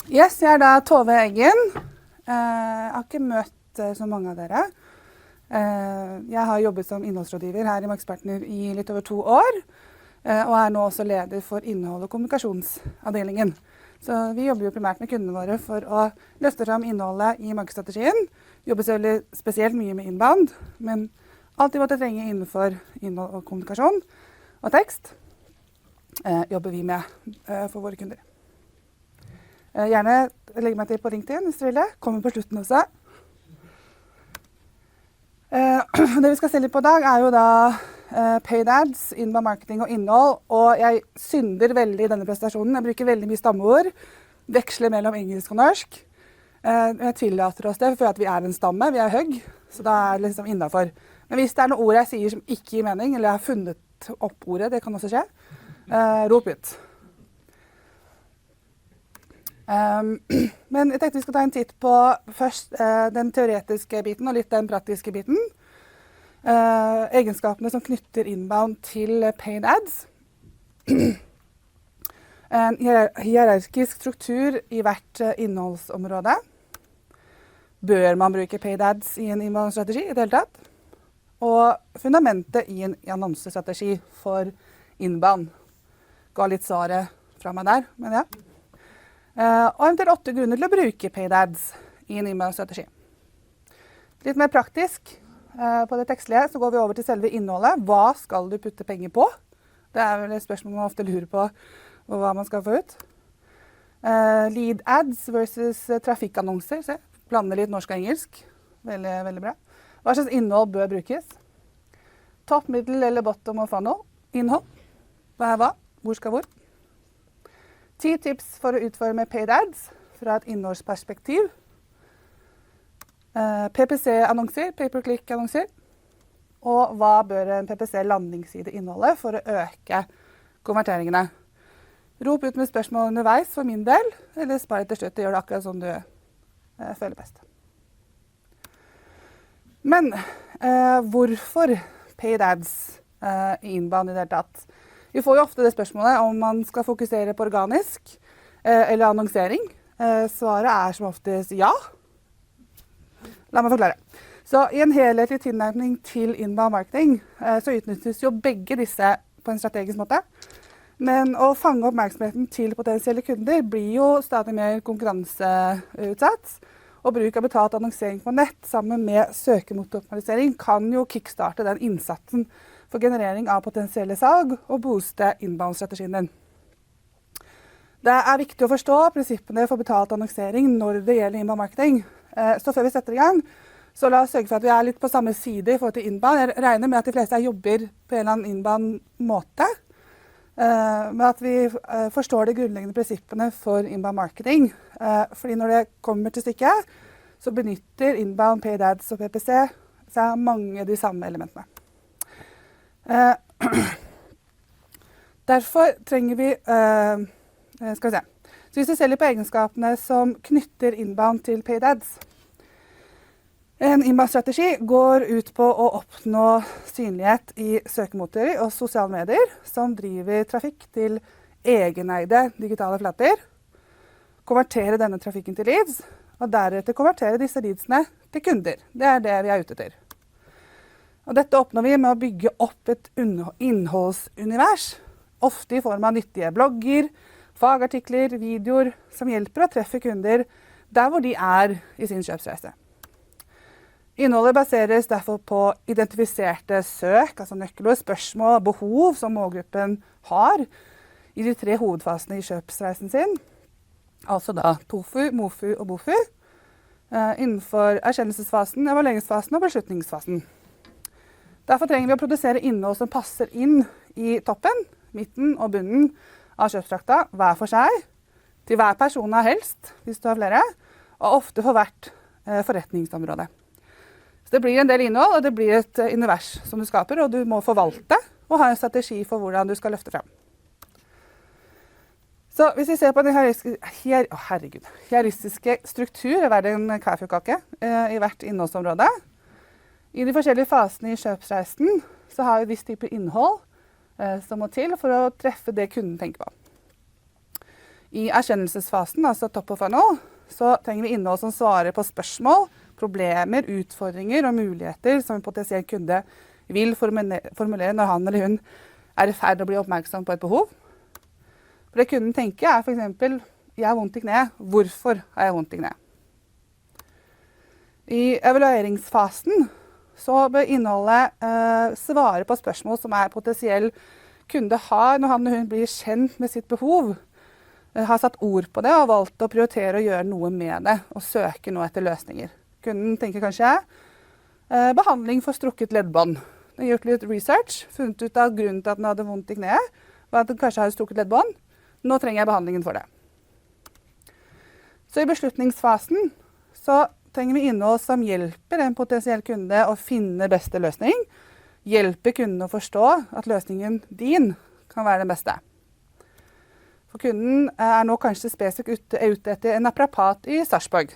Yes, jeg da Tove Eggen. Jeg har ikke møtt så mange av dere. Jeg har jobbet som innholdsrådgiver her i Markedspartner i litt over 2 år, og er nå også leder for innhold- og kommunikasjonsavdelingen. Så vi jobber jo primært med kundene våre for å løfte fram innholdet i markedsstrategien. Jobber selvfølgelig spesielt mye med inbound, men alt vi måtte trenge innenfor innhold og kommunikasjon og tekst jobber vi med for våre kunder. Gjerne legg meg til på LinkedIn hvis dere vil. Kommer på slutten også. Det vi skal se litt på i dag er jo da paid ads, inbound marketing og innhold. Og jeg synder veldig i denne presentasjonen. Jeg bruker veldig mye stammeord. Veksler mellom engelsk og norsk. Jeg tillater oss det for at vi er en stamme, vi er høgg. Så da er det liksom innenfor. Men hvis det er noen ord jeg sier som ikke gir mening, eller jeg har funnet opp ordet, det kan også skje, rop ut. Men jeg tenkte vi skal ta en titt på først den teoretiske biten og litt den praktiske biten. Egenskapene som knytter inbound til paid ads. En hierarkisk struktur i hvert innholdsområde. Bør man bruke paid ads i en inbound-strategi i det hele tatt? Og fundamentet i en annonsestrategi for inbound. Ga litt svaret fra meg der, men ja. Og eventuelt 8 grunner til å bruke paid ads i en inbound-strategi. Litt mer praktisk på det tekstlige, så går vi over til selve innholdet. Hva skal du putte penger på? Det er vel et spørsmål man ofte lurer på hva man skal få ut. Lead ads versus trafikkannonser. Se, blander litt norsk og engelsk. Veldig, veldig bra. Hva slags innhold bør brukes? Top, middle eller bottom of funnel? Innhold. Hva er hva? Hvor skal hvor? 10 tips for å utforme paid ads fra et innholdsperspektiv. PPC-annonser, pay-per-click-annonser. Og hva bør en PPC-landingsside inneholde for å øke konverteringene? Rop ut med spørsmål underveis for min del, eller spar til slutt og gjør det akkurat som du føler best. Men hvorfor paid ads i inbound i det hele tatt? Vi får jo ofte det spørsmålet om man skal fokusere på organisk eller annonsering. Svaret er som oftest ja. La meg forklare. Så i en helhetlig tilnærming til inbound marketing så utnyttes jo begge disse på en strategisk måte. Men å fange oppmerksomheten til potensielle kunder blir jo stadig mer konkurranseutsatt. Og bruk av betalt annonsering på nett sammen med søkemotoroptimalisering kan jo kickstarte den innsatsen for generering av potensielle salg og booste inbound-strategien din. Det er viktig å forstå prinsippene for betalt annonsering når det gjelder inbound marketing. Så før vi setter i gang, så la oss sørge for at vi er litt på samme side i forhold til inbound. Jeg regner med at de fleste jobber på en eller annen inbound måte, men at vi forstår de grunnleggende prinsippene for inbound marketing. Fordi når det kommer til stykket, så benytter inbound, paid ads og PPC seg mange av de samme elementene. Derfor trenger vi, skal vi se. Så hvis vi ser litt på egenskapene som knytter inbound til paid ads. En inbound-strategi går ut på å oppnå synlighet i søkemotorer og sosiale medier som driver trafikk til egeneide digitale flater, konvertere denne trafikken til leads, og deretter konvertere disse leadsene til kunder. Det er det vi er ute etter. Og dette oppnår vi med å bygge opp et innholdsunivers, ofte i form av nyttige blogger, fagartikler, videoer, som hjelper å treffe kunder der hvor de er i sin kjøpsreise. Innholdet baseres derfor på identifiserte søk, altså nøkkelord, spørsmål, behov som målgruppen har i de 3 hovedfasene i kjøpsreisen sin, altså da TOFU, MOFU og BOFU, innenfor erkjennelsesfasen, evalueringsfasen og beslutningsfasen. Derfor trenger vi å produsere innhold som passer inn i toppen, midten og bunnen av kjøpstrakta, hver for seg, til hver person helst, hvis du har flere, og ofte for hvert forretningsområde. Så det blir en del innhold, og det blir et univers som du skaper, og du må forvalte og ha en strategi for hvordan du skal løfte frem. Så hvis vi ser på den hierarkiske struktur, det er en kaffekake i hvert innholdsområde. I de forskjellige fasene i kjøpsreisen så har vi viss type innhold som må til for å treffe det kunden tenker på. I erkjennelsesfasen, altså top of funnel, så trenger vi innhold som svarer på spørsmål, problemer, utfordringer og muligheter som en potensiell kunde vil formulere når han eller hun er i ferd med å bli oppmerksom på et behov. For det kunden tenker for eksempel, jeg har vondt i kneet, hvorfor har jeg vondt i kneet? I evalueringsfasen så bør innholdet svare på spørsmål som potensiell kunde har når han eller hun blir kjent med sitt behov, har satt ord på det og valgt å prioritere å gjøre noe med det og søker nå etter løsninger. Kunden tenker kanskje behandling for strukket leddbånd. Den har gjort litt research, funnet ut at grunnen til at den hadde vondt i kneet var at den kanskje har strukket leddbånd. Nå trenger jeg behandlingen for det. Så i beslutningsfasen så trenger vi innhold som hjelper en potensiell kunde å finne beste løsning, hjelper kunden å forstå at løsningen din kan være den beste. For kunden nå kanskje spesifikt ute etter en naprapat i Sarpsborg.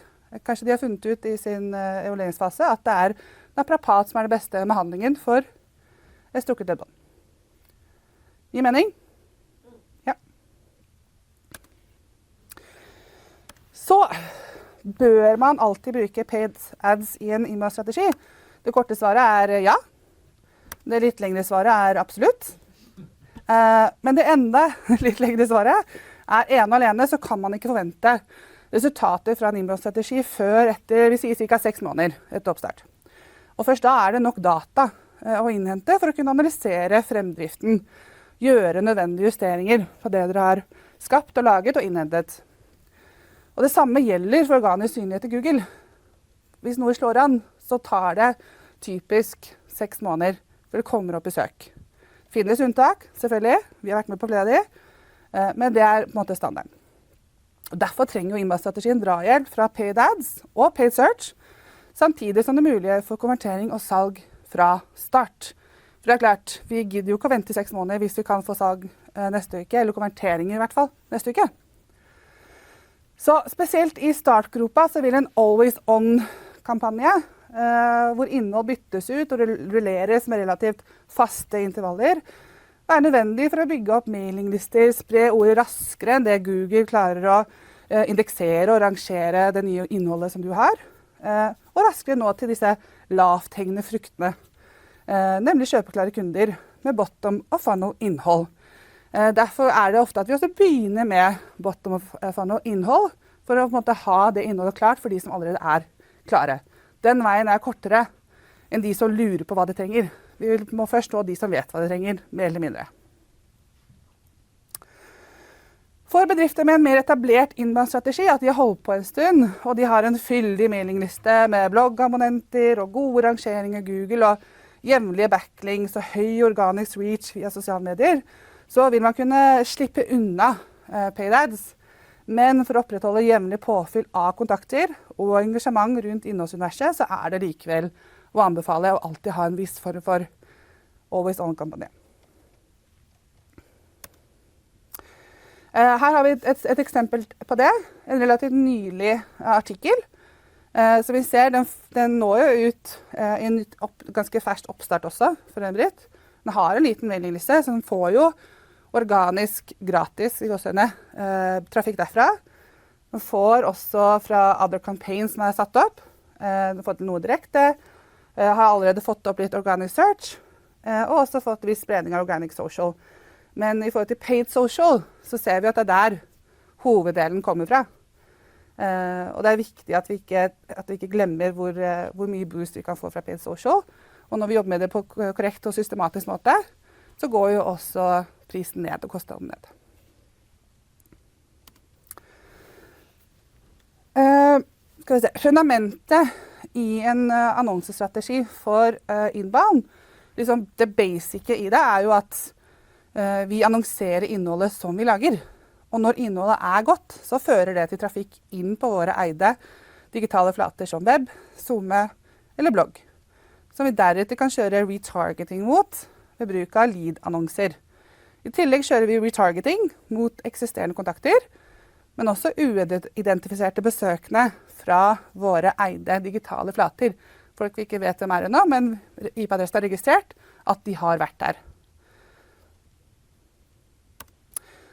Kanskje de har funnet ut i sin evalueringsfase at det naprapat som det beste behandlingen for et strukket leddbånd. Gir mening? Ja. Så bør man alltid bruke paid ads i en innholdsstrategi. Det korte svaret ja. Det litt lengre svaret absolutt. Men det enda litt lengre svaret ene og alene så kan man ikke forvente resultater fra en innholdsstrategi før etter, vi sier ca. 6 måneder etter oppstart. Og først da det nok data å innhente for å kunne analysere fremdriften, gjøre nødvendige justeringer på det dere har skapt og laget og innhentet. Og det samme gjelder for organisk synlighet i Google. Hvis noe slår an, så tar det typisk 6 måneder før det kommer opp i søk. Finnes unntak, selvfølgelig. Vi har vært med på flere av de, men det på en måte standarden. Og derfor trenger jo innholdsstrategien drahjelp fra paid ads og paid search, samtidig som det er mulighet for konvertering og salg fra start. For det klart, vi gidder jo ikke å vente i 6 måneder hvis vi kan få salg neste uke, eller konverteringer i hvert fall neste uke. Så spesielt i startgropa så vil en always on-kampanje, hvor innhold byttes ut og rulleres med relativt faste intervaller, nødvendig for å bygge opp mailinglister, spre ordet raskere enn det Google klarer å indeksere og rangere det nye innholdet som du har, og raskere nå til disse lavthengende fruktene, nemlig kjøpeklare kunder med bottom of funnel innhold. Derfor det ofte at vi også begynner med bottom of funnel innhold, for å på en måte ha det innholdet klart for de som allerede klare. Den veien kortere enn de som lurer på hva de trenger. Vi må først nå de som vet hva de trenger, mer eller mindre. For bedrifter med en mer etablert innbound-strategi, at de har holdt på en stund, og de har en fyldig mailingliste med bloggabonnenter og gode rangeringer i Google, og jevnlige backlinks og høy organisk reach via sosiale medier, så vil man kunne slippe unna paid ads. Men for å opprettholde jevnlig påfyll av kontakter og engasjement rundt innholdsuniverset, så det likevel å anbefale å alltid ha en viss form for always on-kampanje. Her har vi et eksempel på det, en relativt nylig artikkel. Så vi ser, den når jo ut i en ganske fersk oppstart også for en bedrift. Den har en liten mailingliste, så den får jo organisk, gratis i gåsehudene, trafikk derfra. Den får også fra other campaigns som satt opp. Den har fått noe direkte. Har allerede fått opp litt organic search, og også fått viss spredning av organic social. Men i forhold til paid social, så ser vi at det der hoveddelen kommer fra. Og det viktig at vi ikke glemmer hvor mye boost vi kan få fra paid social. Og når vi jobber med det på korrekt og systematisk måte, så går jo også prisen ned og kostnaden ned. Skal vi se, fundamentet i en annonsestrategi for inbound, liksom det basice i det jo at vi annonserer innholdet som vi lager. Og når innholdet godt, så fører det til trafikk inn på våre eide digitale flater som web, Zoom eller blogg. Som vi deretter kan kjøre retargeting mot ved bruk av lead-annonser. I tillegg kjører vi retargeting mot eksisterende kontakter, men også uidentifiserte besøkende fra våre eide digitale flater. Folk vi ikke vet hvem ennå, men IP-adressen har registrert at de har vært der.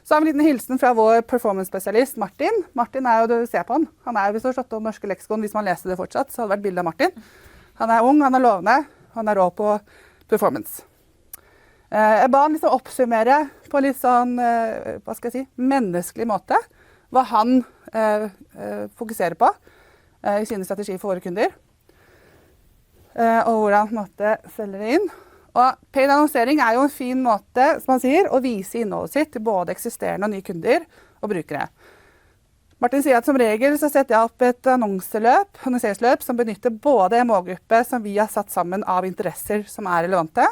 Så har vi en liten hilsen fra vår performance-spesialist, Martin. Martin jo, du ser på han. Han hvis du har slått om norske leksikon, hvis man leser det fortsatt, så hadde det vært bilde av Martin. Han ung, han lovende, han rå på performance. Jeg ba han liksom oppsummere på litt sånn, hva skal jeg si, menneskelig måte, hva han fokuserer på i sine strategier for våre kunder, og hvordan måtte selge det inn. Og paid annonsering jo en fin måte, som han sier, å vise innholdet sitt til både eksisterende og nye kunder og brukere. Martin sier at som regel så setter jeg opp et annonseringsløp som benytter både en målgruppe som vi har satt sammen av interesser som relevante,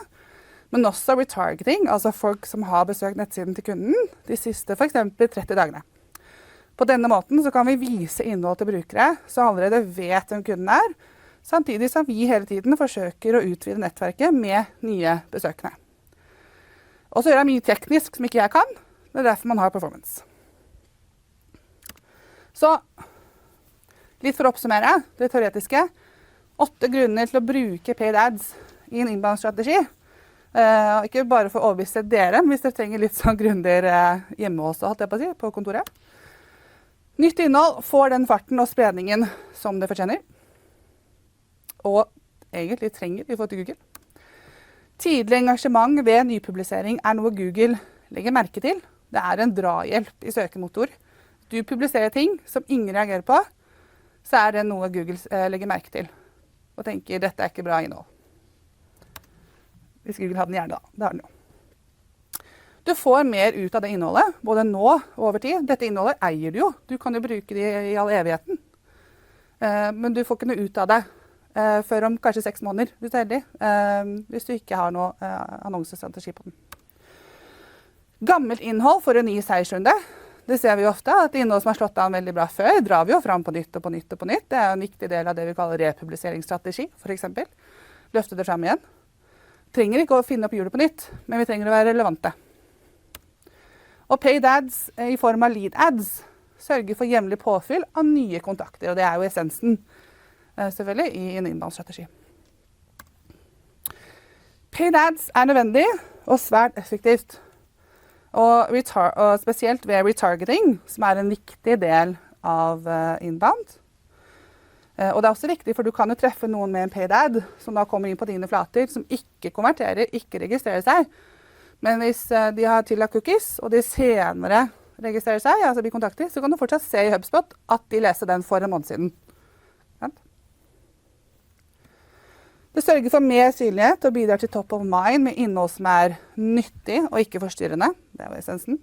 men også retargeting, altså folk som har besøkt nettsiden til kunden de siste for eksempel 30 dagene. På denne måten så kan vi vise innhold til brukere som allerede vet hvem kunden samtidig som vi hele tiden forsøker å utvide nettverket med nye besøkende. Og så gjør jeg mye teknisk som ikke jeg kan, det derfor man har performance. Så, litt for å oppsummere det teoretiske, 8 grunner til å bruke paid ads i en inbound-strategi. Ikke bare for å overbevise dere, hvis dere trenger litt sånn grunner hjemme også, holdt jeg på å si, på kontoret. Nytt innhold får den farten og spredningen som det fortjener. Og egentlig trenger i forhold til Google. Tidlig engasjement ved nypublisering noe Google legger merke til. Det en drahjelp i søkemotor. Du publiserer ting som ingen reagerer på, så det noe Google legger merke til. Og tenker, dette ikke bra innhold. Hvis Google hadde den gjerne da. Det har den jo. Du får mer ut av det innholdet, både nå og over tid. Dette innholdet eier du jo. Du kan jo bruke det i all evigheten. Men du får ikke noe ut av det. Før om kanskje 6 måneder, hvis du heldig, hvis du ikke har noe annonsestrategi på den. Gammelt innhold for en ny seiersrunde. Det ser vi jo ofte, at innhold som har slått an veldig bra før, drar vi jo fram på nytt og på nytt og på nytt. Det en viktig del av det vi kaller republiseringsstrategi, for eksempel. Løfte det fram igjen. Trenger ikke å finne opp hjulet på nytt, men vi trenger å være relevante. Og paid ads i form av lead ads sørger for jevnlig påfyll av nye kontakter, og det jo essensen selvfølgelig, i en inbound-strategi. Paid ads nødvendig og svært effektivt. Og spesielt ved retargeting, som en viktig del av inbound. Og det også viktig, for du kan jo treffe noen med en paid ad, som da kommer inn på dine flater, som ikke konverterer, ikke registrerer seg. Men hvis de har tillagt cookies, og de senere registrerer seg, altså blir kontakter, så kan du fortsatt se i HubSpot at de leser den for en måned siden. Det sørger for mer synlighet og bidrar til top of mind med innhold som nyttig og ikke forstyrrende. Det var essensen.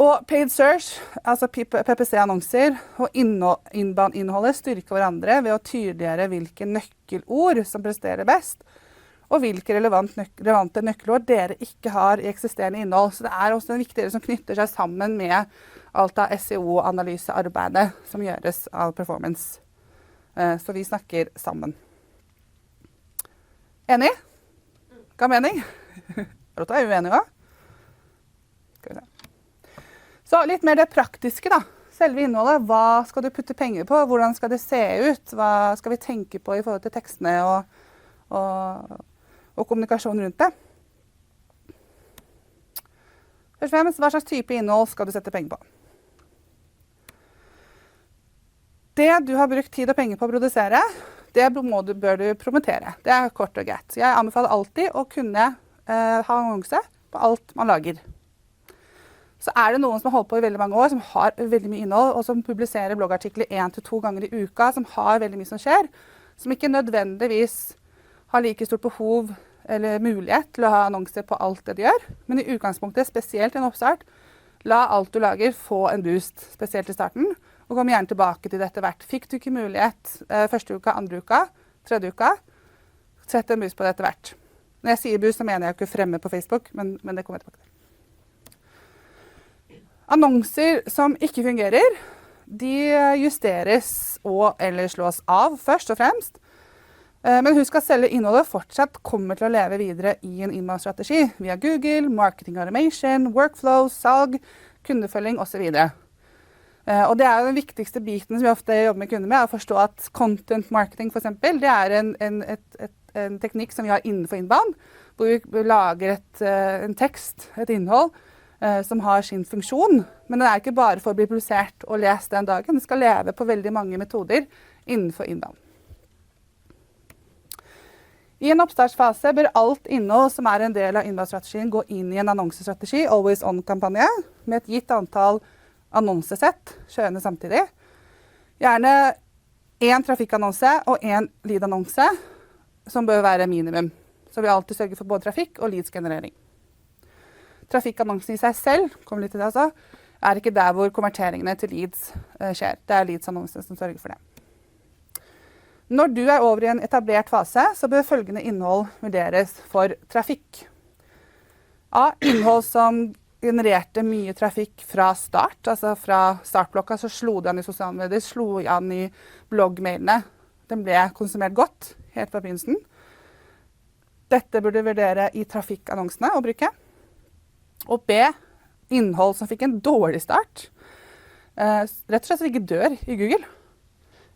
Og paid search, altså PPC-annonser og inbound-innholdet styrker hverandre ved å tydeliggjøre hvilke nøkkelord som presterer best, og hvilke relevante nøkkelord dere ikke har i eksisterende innhold. Så det også en viktig del som knytter seg sammen med alt av SEO-analysearbeidet som gjøres av performance. Så vi snakker sammen. Enig? Hva mening? Rotta uenig også? Skal vi se. Så litt mer det praktiske da. Selve innholdet, hva skal du putte penger på? Hvordan skal det se ut? Hva skal vi tenke på i forhold til tekstene og kommunikasjon rundt det? Først og fremst, hva slags type innhold skal du sette penger på? Det du har brukt tid og penger på å produsere, det bør du promotere. Det kort og greit. Jeg anbefaler alltid å kunne ha annonse på alt man lager. Så det noen som har holdt på i veldig mange år, som har veldig mye innhold, og som publiserer bloggartikler 1 til 2 ganger i uka, som har veldig mye som skjer, som ikke nødvendigvis har like stort behov eller mulighet til å ha annonser på alt det de gjør. Men i utgangspunktet, spesielt i en oppstart, la alt du lager få en boost, spesielt i starten, og kom gjerne tilbake til dette hvert. Fikk du ikke mulighet første uka, andre uka, tredje uka, sett en boost på dette hvert. Når jeg sier boost, så mener jeg ikke fremme på Facebook, men det kommer jeg tilbake til. Annonser som ikke fungerer, de justeres eller slås av først og fremst. Men husk at selve innholdet fortsatt kommer til å leve videre i en inbound-strategi via Google, marketing automation, workflow, salg, kundefølging og så videre. Og det jo den viktigste biten som vi ofte jobber med kunder med, å forstå at content marketing for eksempel, det en teknikk som vi har innenfor inbound, hvor vi lager en tekst, et innhold, som har sin funksjon, men den er ikke bare for å bli publisert og lest den dagen. Den skal leve på veldig mange metoder innenfor innbound. I en oppstartsfase bør alt innhold som er en del av innbound-strategien gå inn i en annonsestrategi, always on-kampanje, med et gitt antall annonsesett kjørende samtidig. Gjerne en trafikkannonse og en lead-annonse, som bør være minimum. Så vi alltid sørger for både trafikk og leads-generering. Trafikkannonsen i seg selv, kommer litt til det også, er ikke der hvor konverteringene til leads skjer. Det er leads-annonsen som sørger for det. Når du er over i en etablert fase, så bør følgende innhold vurderes for trafikk. A. Innhold som genererte mye trafikk fra start, altså fra startblokka så slo det an i sosiale medier, slo an i bloggmailene. Den ble konsumert godt, helt fra begynnelsen. Dette burde du vurdere i trafikkannonsene å bruke. Og B. Innhold som fikk en dårlig start. Rett og slett så ikke dør i Google.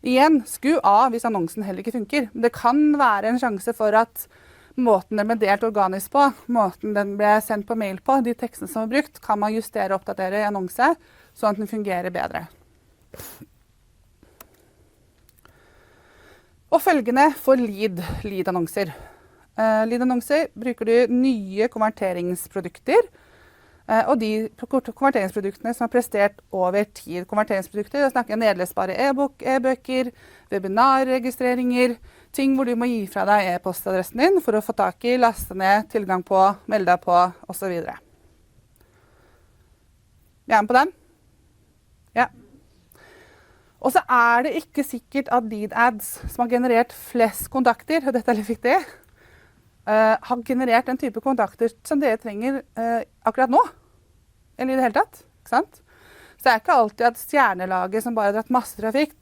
Igjen, skru av hvis annonsen heller ikke funker. Det kan være en sjanse for at måten den ble delt organisk på, måten den ble sendt på mail på, de tekstene som er brukt, kan man justere og oppdatere i annonse, sånn at den fungerer bedre. Og følgende for lead-annonser. Lead-annonser bruker du nye konverteringsprodukter, og de konverteringsproduktene som har prestert over tid. Konverteringsprodukter, da snakker jeg nedlesbare e-bøker, webinarregistreringer, ting hvor du må gi fra deg e-postadressen din for å få tak i, laste ned, tilgang på, melde deg på, og så videre. Er du med på den? Ja. Og så er det ikke sikkert at lead ads som har generert flest kontakter, og dette er litt viktig, har generert den type kontakter som dere trenger akkurat nå. Eller i det hele tatt, ikke sant? Så det er ikke alltid at stjernelaget som bare har dratt masse trafikk,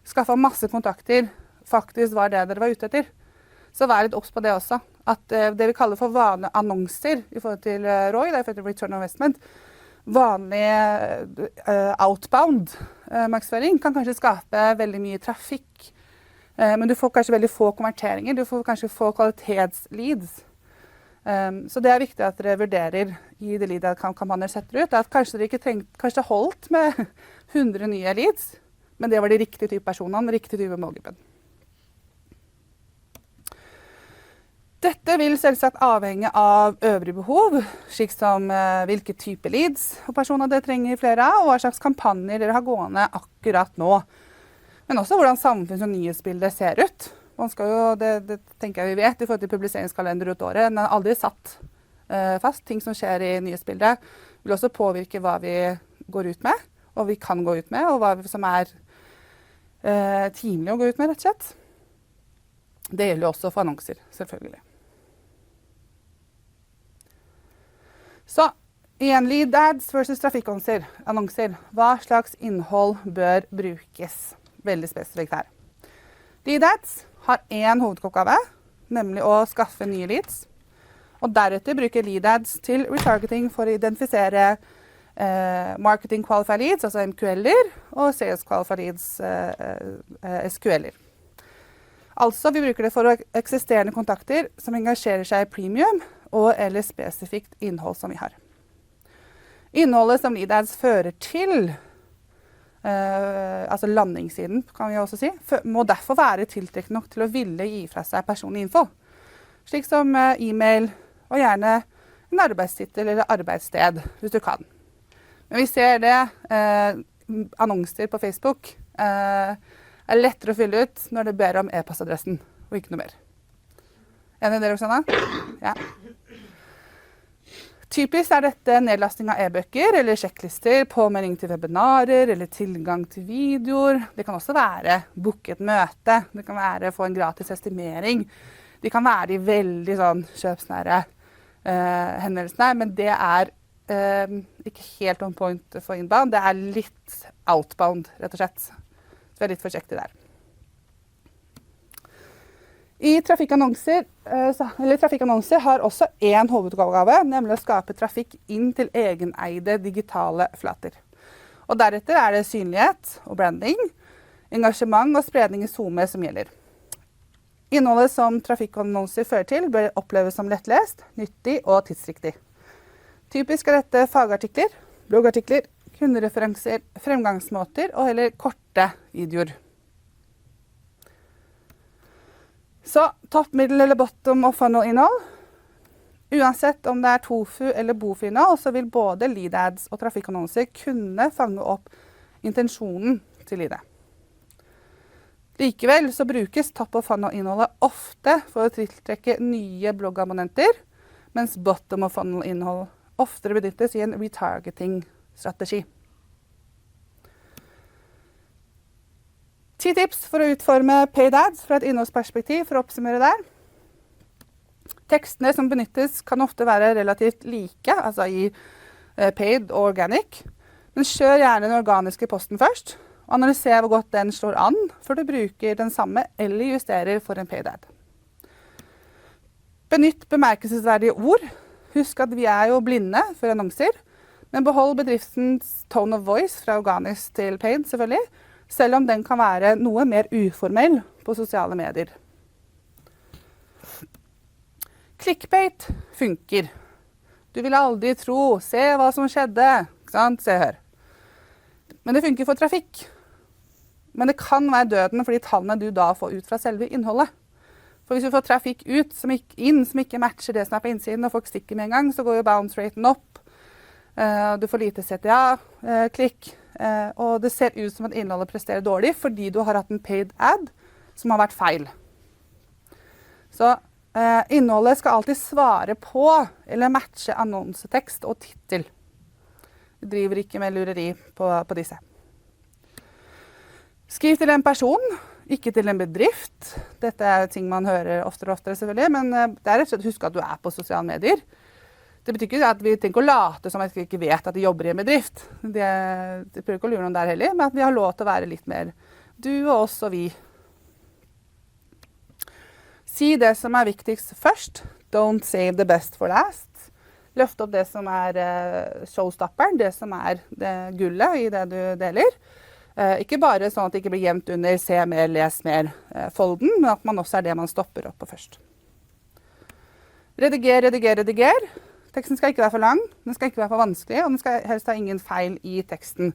skaffet masse kontakter, faktisk var det dere var ute etter. Så vær litt obs på det også. At det vi kaller for vanlige annonser i forhold til ROI, det er i forhold til return on investment, vanlig outbound markedsføring kan kanskje skape veldig mye trafikk, men du får kanskje veldig få konverteringer, du får kanskje få kvalitetsleads. Så det er viktig at dere vurderer i de lead-kampanjer setter ut, at kanskje dere ikke kanskje holdt med 100 nye leads, men det var de riktige type personene, den riktige type målgruppen. Dette vil selvsagt avhenge av øvrige behov, slik som hvilke type leads og personer dere trenger flere av, og hva slags kampanjer dere har gående akkurat nå. Men også hvordan samfunns- og nyhetsbildet ser ut. Man skal jo, det tenker jeg vi vet i forhold til publiseringskalender ut året. Den er aldri satt fast. Ting som skjer i nyhetsbildet vil også påvirke hva vi går ut med, og vi kan gå ut med, og hva som er timelig å gå ut med, rett og slett. Det gjelder også for annonser, selvfølgelig. Så, igjen lead ads versus trafikkannonser. Hva slags innhold bør brukes? Veldig spesifikt her. Lead ads har en hovedoppgave, nemlig å skaffe nye leads. Og deretter bruker lead ads til retargeting for å identifisere marketing qualified leads, altså MQL-er, og sales qualified leads, SQL-er. Altså, vi bruker det for eksisterende kontakter som engasjerer seg i premium og eller spesifikt innhold som vi har. Innholdet som lead ads fører til, altså landingssiden kan vi også si, må derfor være tiltrekkende nok til å ville gi fra seg personlig info. Slik som e-mail og gjerne en arbeidstitel eller arbeidssted, hvis du kan. Men vi ser det, annonser på Facebook er lettere å fylle ut når det ber om e-postadressen, og ikke noe mer. Enig i det, Roxana? Ja. Typisk er dette nedlasting av e-bøker eller sjekklister, påmelding til webinarer eller tilgang til videoer. Det kan også være booke et møte, det kan være få en gratis estimering. De kan være de veldig sånn kjøpsnære hendelsene, men det er ikke helt on point for inbound. Det er litt outbound, rett og slett. Så vi er litt forsiktige der. Trafikkannonser har også en hovedoppgave, nemlig å skape trafikk inn til egeneide digitale flater. Og deretter er det synlighet og branding, engasjement og spredning i SoMe som gjelder. Innholdet som trafikkannonser fører til bør oppleves som lettlest, nyttig og tidsriktig. Typisk er dette fagartikler, bloggartikler, kundereferanser, fremgangsmåter og heller korte videoer. Så topp, middel eller bottom of funnel innhold. Uansett om det er tofu eller bofu-innhold, så vil både lead ads og trafikkannonser kunne fange opp intensjonen til leadet. Likevel så brukes top of funnel-innholdet ofte for å tiltrekke nye bloggabonnenter, mens bottom of funnel-innhold oftere benyttes i en retargeting-strategi. 10 tips for å utforme paid ads fra et innholdsperspektiv for å oppsummere der. Tekstene som benyttes kan ofte være relativt like, altså i paid og organic, men kjør gjerne den organiske posten først, og analyser hvor godt den slår an før du bruker den samme eller justerer for en paid ad. Benytt bemerkelsesverdige ord. Husk at vi er jo blinde for annonser, men behold bedriftens tone of voice fra organisk til paid selvfølgelig, selv om den kan være noe mer uformell på sosiale medier. Clickbait funker. Du vil aldri tro, se hva som skjedde, ikke sant? Se her. Men det funker for trafikk. Men det kan være døden for de tallene du da får ut fra selve innholdet. For hvis du får trafikk ut som ikke matcher det som er på innsiden, og folk stikker med en gang, så går jo bounce raten opp. Du får lite CTA-klikk, og det ser ut som at innholdet presterer dårlig fordi du har hatt en paid ad som har vært feil. Så innholdet skal alltid svare på eller matche annonsetekst og titel. Vi driver ikke med lureri på disse. Skriv til en person, ikke til en bedrift. Dette er ting man hører oftere og oftere selvfølgelig, men det er rett og slett husk at du er på sosiale medier. Det betyr ikke at vi tenker å late som at vi ikke vet at de jobber i en bedrift. Det prøver ikke å lure noen der heller, men at vi har lov til å være litt mer du og oss og vi. Si det som er viktigst først. Don't save the best for last. Løft opp det som er showstopperen, det som er det gullet i det du deler. Ikke bare sånn at det ikke blir jevnt under, se mer, les mer folden, men at man også er det man stopper opp på først. Rediger. Teksten skal ikke være for lang, den skal ikke være for vanskelig, og den skal helst ha ingen feil i teksten.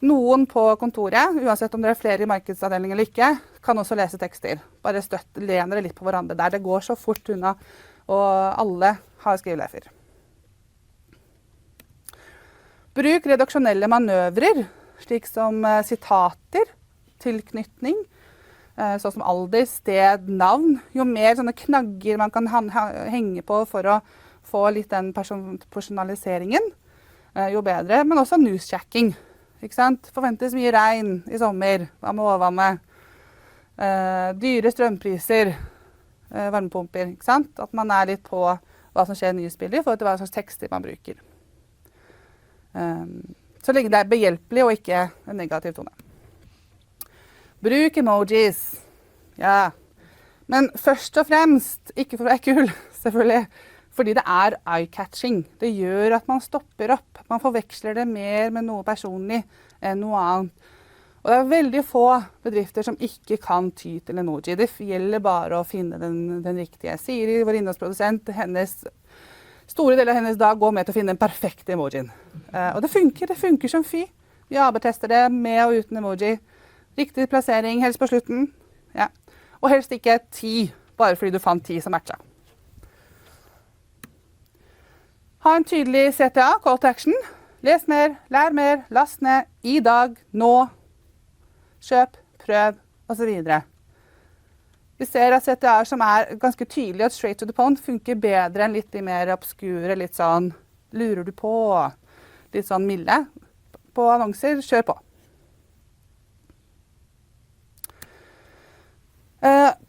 Noen på kontoret, uansett om dere er flere i markedsavdelingen eller ikke, kan også lese tekster. Bare lener dere litt på hverandre der. Det går så fort unna, og alle har skrivelefer. Bruk redaksjonelle manøvrer, slik som sitater, tilknytning, sånn som alder, sted, navn. Jo mer sånne knagger man kan henge på for å få litt den personaliseringen, jo bedre. Men også newsjacking. Ikke sant? Forventes mye regn i sommer, hva med overvannet? Dyre strømpriser, varmepumper, ikke sant? At man er litt på hva som skjer i nyhetsbildet, for hva slags tekster man bruker. Så lenge det er behjelpelig og ikke en negativ tone. Bruk emojis. Ja. Men først og fremst, ikke for å være kul, selvfølgelig, fordi det er eye-catching. Det gjør at man stopper opp. Man forveksler det mer med noe personlig enn noe annet. Og det er veldig få bedrifter som ikke kan ty til emoji. Det gjelder bare å finne den riktige. Siri, vår innholdsprodusent, store deler av hennes dag går med til å finne den perfekte emojien. Og det funker som fy. Vi AB-tester det med og uten emoji. Riktig plassering, helst på slutten. Ja. Og helst ikke 10, bare fordi du fant 10 som matcha. Ha en tydelig CTA, call to action. Les mer, lær mer, last ned, i dag, nå, kjøp, prøv, og så videre. Vi ser at CTA som er ganske tydelig at straight to the point funker bedre enn litt mer obskure, litt sånn, lurer du på, litt sånn milde. På annonser, kjør på.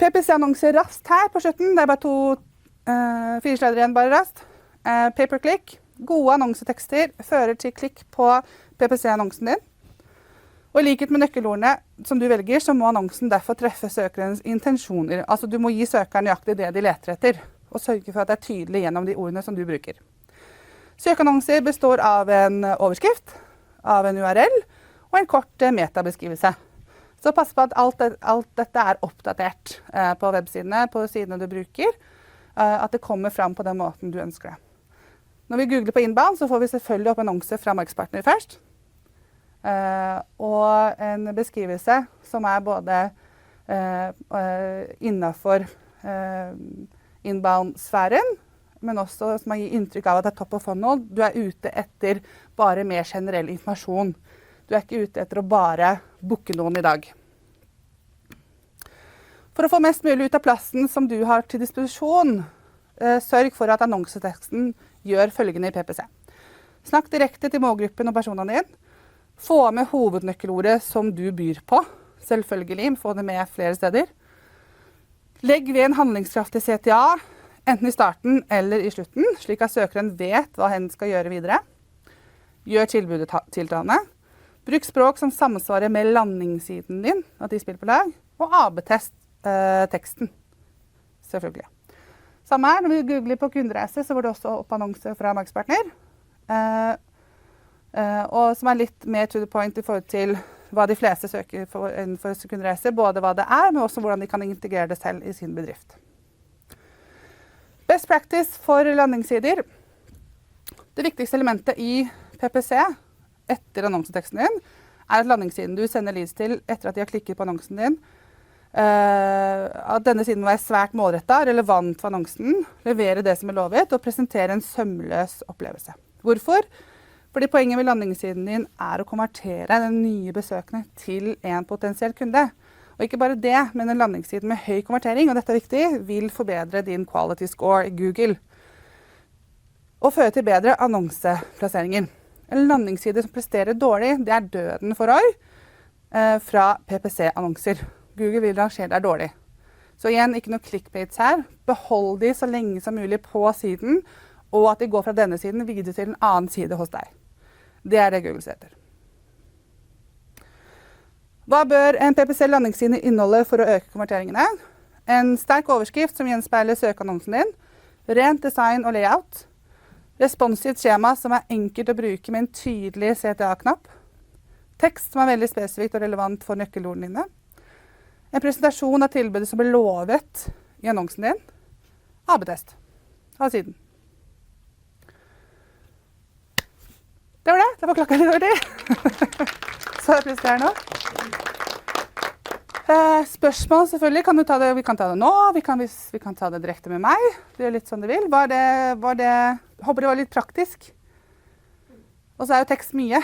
PPC-annonser raskt her på slutten. Det er bare 4 sleder igjen, bare raskt. Pay-per-click. Gode annonsetekster fører til klikk på PPC-annonsen din. Og i likhet med nøkkelordene som du velger, så må annonsen derfor treffe søkerens intensjoner. Altså du må gi søkeren nøyaktig det de leter etter, og sørge for at det er tydelig gjennom de ordene som du bruker. Søkeannonser består av en overskrift, av en URL, og en kort metabeskrivelse. Så pass på at alt dette er oppdatert på websidene, på sidene du bruker, at det kommer fram på den måten du ønsker det. Når vi googler på inbound, så får vi selvfølgelig opp annonser fra markedspartner først. Og en beskrivelse som både innenfor inbound-sfæren, men også som gir inntrykk av at det top of funnel. Du ute etter bare mer generell informasjon. Du ikke ute etter å bare booke noen i dag. For å få mest mulig ut av plassen som du har til disposisjon, sørg for at annonseteksten gjør følgende i PPC. Snakk direkte til målgruppen og personene din. Få med hovednøkkelordet som du byr på. Selvfølgelig, få det med flere steder. Legg ved en handlingskraftig CTA, enten i starten eller i slutten, slik at søkeren vet hva hen skal gjøre videre. Gjør tilbudet tiltalende. Bruk språk som samsvarer med landingssiden din, at de spiller på lag, og AB-test teksten, selvfølgelig. Samme her, når vi googler på kundereise, så var det også opp annonser fra markedspartner, og som litt mer to the point i forhold til hva de fleste søker for kundereise, både hva det men også hvordan de kan integrere det selv i sin bedrift. Best practice for landingssider. Det viktigste elementet i PPC etter annonseteksten din at landingssiden du sender leads til etter at de har klikket på annonsen din, at denne siden må være svært målrettet, relevant for annonsen, levere det som lovet, og presentere en sømløs opplevelse. Hvorfor? Fordi poenget med landingssiden din å konvertere den nye besøkende til en potensiell kunde. Og ikke bare det, men en landingsside med høy konvertering, og dette viktig, vil forbedre din quality score i Google. Og føre til bedre annonseplasseringer. En landingsside som presterer dårlig, det døden for ROI fra PPC-annonser. Google vil rangere deg dårlig. Så igjen, ikke noe clickbaits her. Behold de så lenge som mulig på siden, og at de går fra denne siden videre til en annen side hos deg. Det det Google ser etter. Hva bør en PPC-landingsside inneholde for å øke konverteringene? En sterk overskrift som gjenspeiler søkeannonsen din, rent design og layout, responsivt skjema som enkelt å bruke med en tydelig CTA-knapp, tekst som veldig spesifikt og relevant for nøkkelordene dine, en presentasjon av tilbudet som lovet i annonsen din, AB-test av siden. Det var det. Det var klokka litt over det. Så jeg presterer nå. Spørsmål selvfølgelig. Vi kan ta det nå. Vi kan ta det direkte med meg. Det litt sånn det vil. Håper det var litt praktisk. Og så jo tekst mye.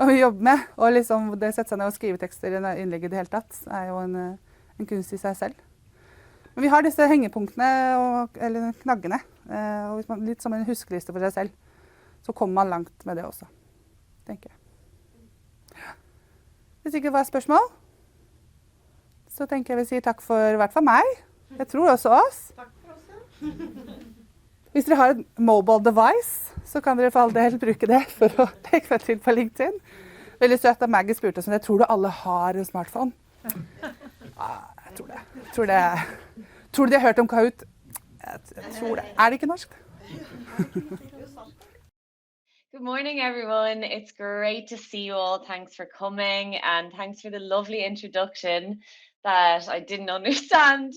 Og vi jobber med. Og liksom det setter seg ned og skrive tekster i innlegget i det hele tatt. Jo en kunst i seg selv. Men vi har disse hengepunktene, eller knaggene. Og litt som en huskeliste for seg selv. Så kommer man langt med det også, tenker jeg. Hvis ikke det var spørsmål, så tenker jeg vi sier takk for i hvert fall meg. Jeg tror også oss. Takk for oss, ja. Hvis dere har et mobile device, så kan dere for all del bruke det for å legge meg til på LinkedIn. Veldig søtt at Maggie spurte oss om jeg tror du alle har en smartphone. Jeg tror det. Tror du de har hørt om Kahoot? Jeg tror det. Det ikke norsk? Good morning, everyone. It's great to see you all. Thanks for coming and thanks for the lovely introduction that I didn't understand,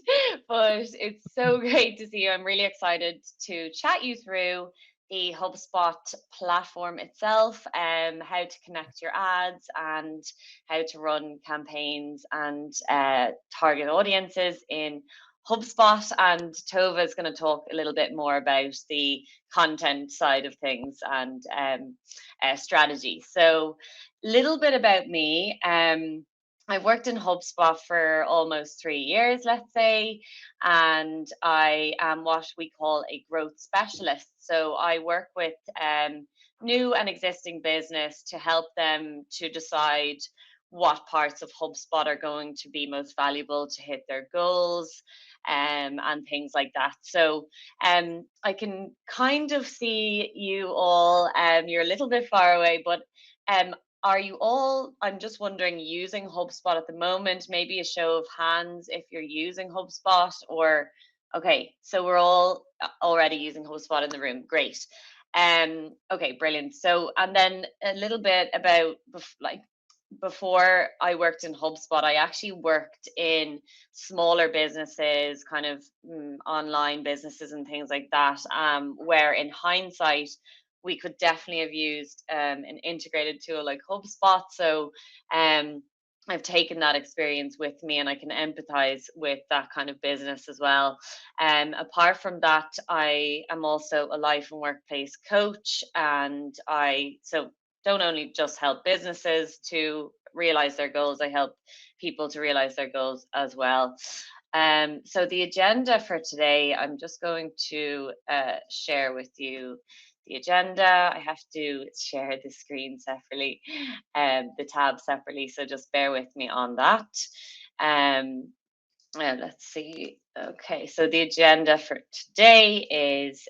but it's so great to see you. I'm really excited to chat you through the HubSpot platform itself, how to connect your ads and how to run campaigns and target audiences in HubSpot, and Tove is going to talk a little bit more about the content side of things and strategy. So a little bit about me. I've worked in HubSpot for almost 3 years, let's say, and I am what we call a growth specialist. So I work with new and existing business to help them to decide what parts of HubSpot are going to be most valuable to hit their goals, and things like that. So I can kind of see you all, you're a little bit far away, but are you all, I'm just wondering, using HubSpot at the moment? Maybe a show of hands if you're using HubSpot, or, okay, so we're all already using HubSpot in the room. Great. Okay, brilliant. So, and then a little bit about, like, before I worked in HubSpot, I actually worked in smaller businesses, kind of online businesses and things like that, where in hindsight, we could definitely have used an integrated tool like HubSpot. So I've taken that experience with me and I can empathize with that kind of business as well. Apart from that, I am also a life and workplace coach, and I don't only just help businesses to realize their goals, I help people to realize their goals as well. So the agenda for today, I'm just going to share with you the agenda. I have to share the screen separately, the tab separately, so just bear with me on that. Let's see. Okay, so the agenda for today is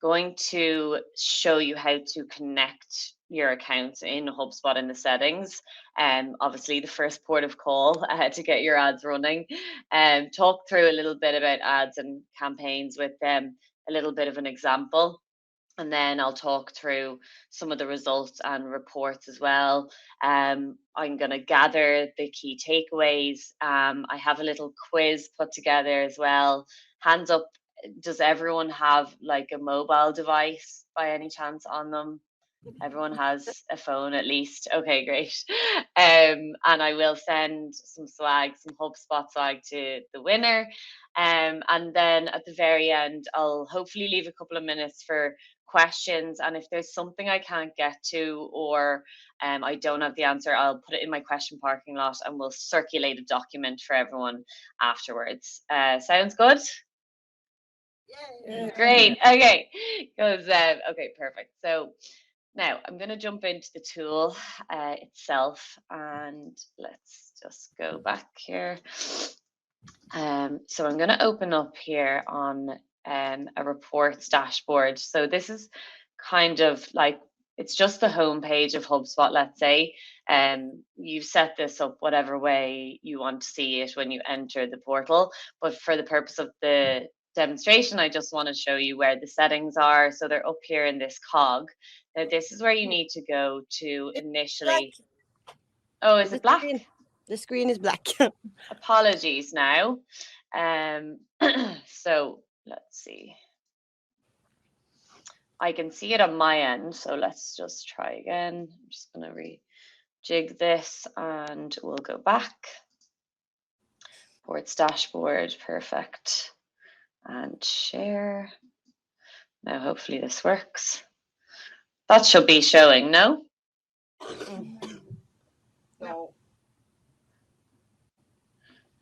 going to show you how to connect your accounts in HubSpot in the settings. Obviously, the first port of call to get your ads running. Talk through a little bit about ads and campaigns with them, a little bit of an example. And then I'll talk through some of the results and reports as well. I'm going to gather the key takeaways. I have a little quiz put together as well. Hands up, does everyone have like a mobile device by any chance on them? Everyone has a phone at least. Okay, great. And I will send some swag, some HubSpot swag to the winner. And then at the very end, I'll hopefully leave a couple of minutes for questions. And if there's something I can't get to, or I don't have the answer, I'll put it in my question parking lot and we'll circulate a document for everyone afterwards. Sounds good? Yeah. Great. Okay. Okay, perfect. So now I'm going to jump into the tool itself, and let's just go back here. So I'm going to open up here on a reports dashboard. So this is kind of like, it's just the home page of HubSpot, let's say. You set this up whatever way you want to see it when you enter the portal. But for the purpose of the demonstration, I just want to show you where the settings are. So they're up here in this cog. Now this is where you need to go to initially. Oh, is it black? The screen is black. Apologies now. So let's see. I can see it on my end, so let's just try again. I'm just going to rejig this and we'll go back. Reports dashboard, perfect. And share. Now hopefully this works. That should be showing, no? No.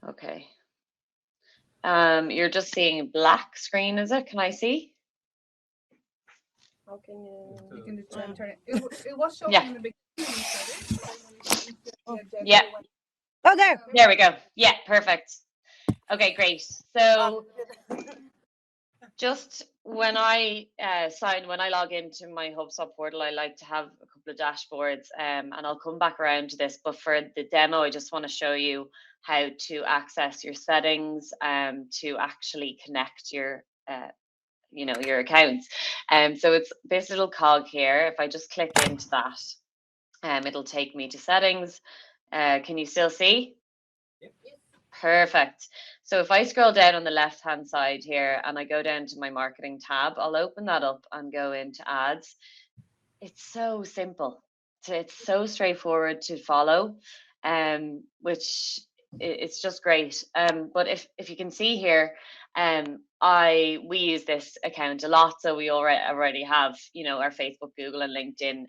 Okay. You're just seeing a black screen, is it? Can I see? How can you? You can just turn it. It was showing Yeah. in the beginning. Yeah. Oh, there. There we go. Yeah, perfect. Okay, great. So just when I log into my HubSpot portal, I like to have a couple of dashboards, and I'll come back around to this. But for the demo, I just want to show you how to access your settings, to actually connect your your accounts. So it's this little cog here. If I just click into that, it'll take me to settings. Can you still see? Yep. Perfect. So if I scroll down on the left hand side here and I go down to my marketing tab, I'll open that up and go into ads. It's so simple. It's so straightforward to follow, which it's just great. But if you can see here, we use this account a lot, so we already have our Facebook, Google, and LinkedIn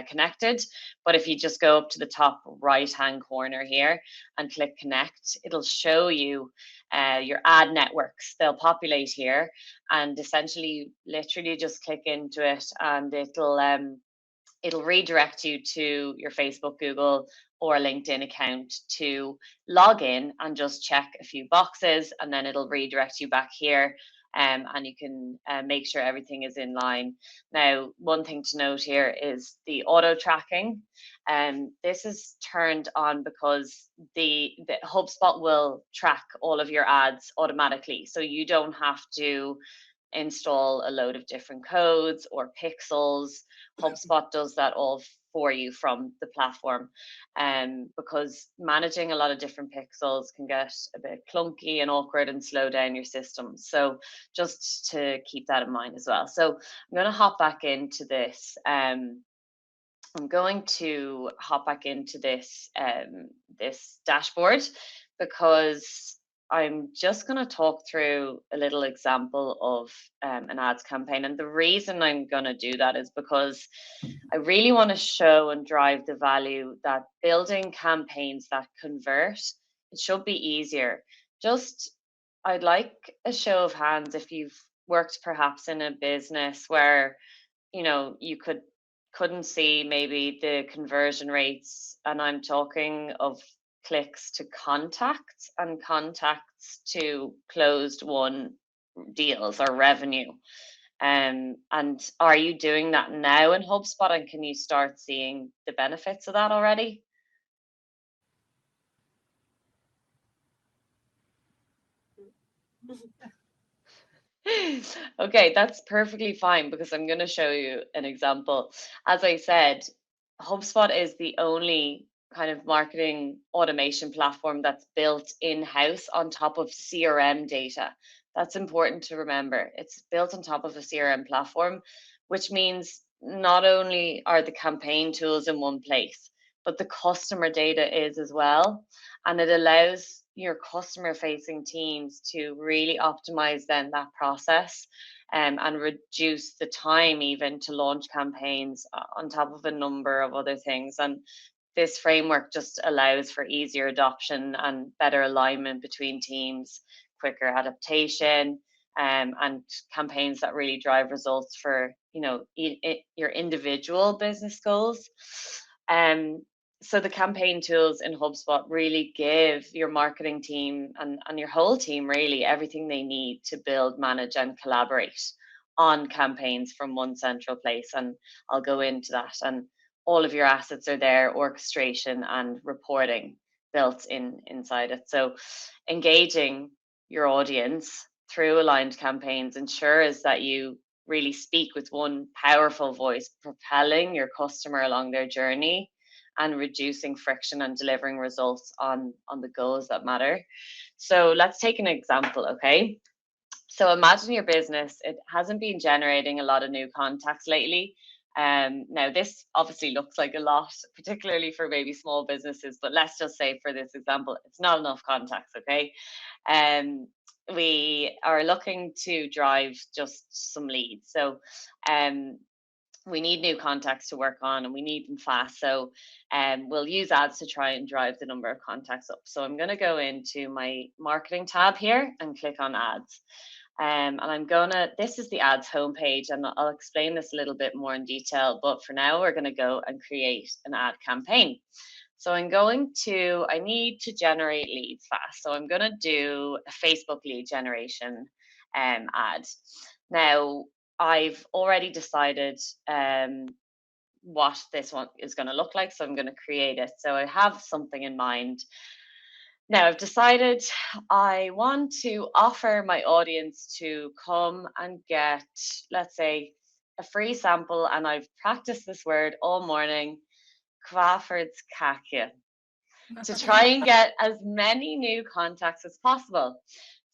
connected. But if you just go up to the top right hand corner here and click connect, it'll show you your ad networks. They'll populate here, and essentially literally just click into it and it'll redirect you to your Facebook, Google, or LinkedIn account to log in and just check a few boxes, and then it'll redirect you back here, and you can make sure everything is in line. Now, one thing to note here is the auto tracking. This is turned on because the HubSpot will track all of your ads automatically, so you don't have to install a load of different codes or pixels. HubSpot does that all for you from the platform, because managing a lot of different pixels can get a bit clunky and awkward and slow down your system. So just to keep that in mind as well. So I'm going to hop back into this. I'm going to hop back into this this dashboard, because I'm just going to talk through a little example of an ads campaign. And the reason I'm going to do that is because I really want to show and drive the value that building campaigns that convert, it should be easier. Just, I'd like a show of hands if you've worked perhaps in a business where, you know, you couldn't see maybe the conversion rates, and I'm talking of clicks to contacts and contacts to closed won deals or revenue. And are you doing that now in HubSpot, and can you start seeing the benefits of that already? Okay, that's perfectly fine, because I'm going to show you an example. As I said, HubSpot is the only kind of marketing automation platform that's built in-house on top of CRM data. That's important to remember. It's built on top of a CRM platform, which means not only are the campaign tools in one place, but the customer data is as well. And it allows your customer facing teams to really optimize then that process, and reduce the time even to launch campaigns, on top of a number of other things. And this framework just allows for easier adoption and better alignment between teams, quicker adaptation, and campaigns that really drive results for, you know, your individual business goals. So the campaign tools in HubSpot really give your marketing team and your whole team really everything they need to build, manage, and collaborate on campaigns from one central place. And I'll go into that. And all of your assets are there, orchestration and reporting built inside it. So engaging your audience through aligned campaigns ensures that you really speak with one powerful voice, propelling your customer along their journey and reducing friction and delivering results on the goals that matter. So let's take an example, okay? So imagine your business, it hasn't been generating a lot of new contacts lately. Now this obviously looks like a lot, particularly for maybe small businesses, but let's just say for this example, it's not enough contacts, okay? We are looking to drive just some leads. So we need new contacts to work on, and we need them fast. So we'll use ads to try and drive the number of contacts up. So I'm going to go into my marketing tab here and click on ads. And I'm this is the ads homepage, and I'll explain this a little bit more in detail. But for now, we're going to go and create an ad campaign. So I need to generate leads fast. So I'm going to do a Facebook lead generation ad. Now, I've already decided what this one is going to look like, so I'm going to create it. So I have something in mind. Now I've decided I want to offer my audience to come and get, let's say, a free sample, and I've practiced this word all morning, Crawford's kake, to try and get as many new contacts as possible.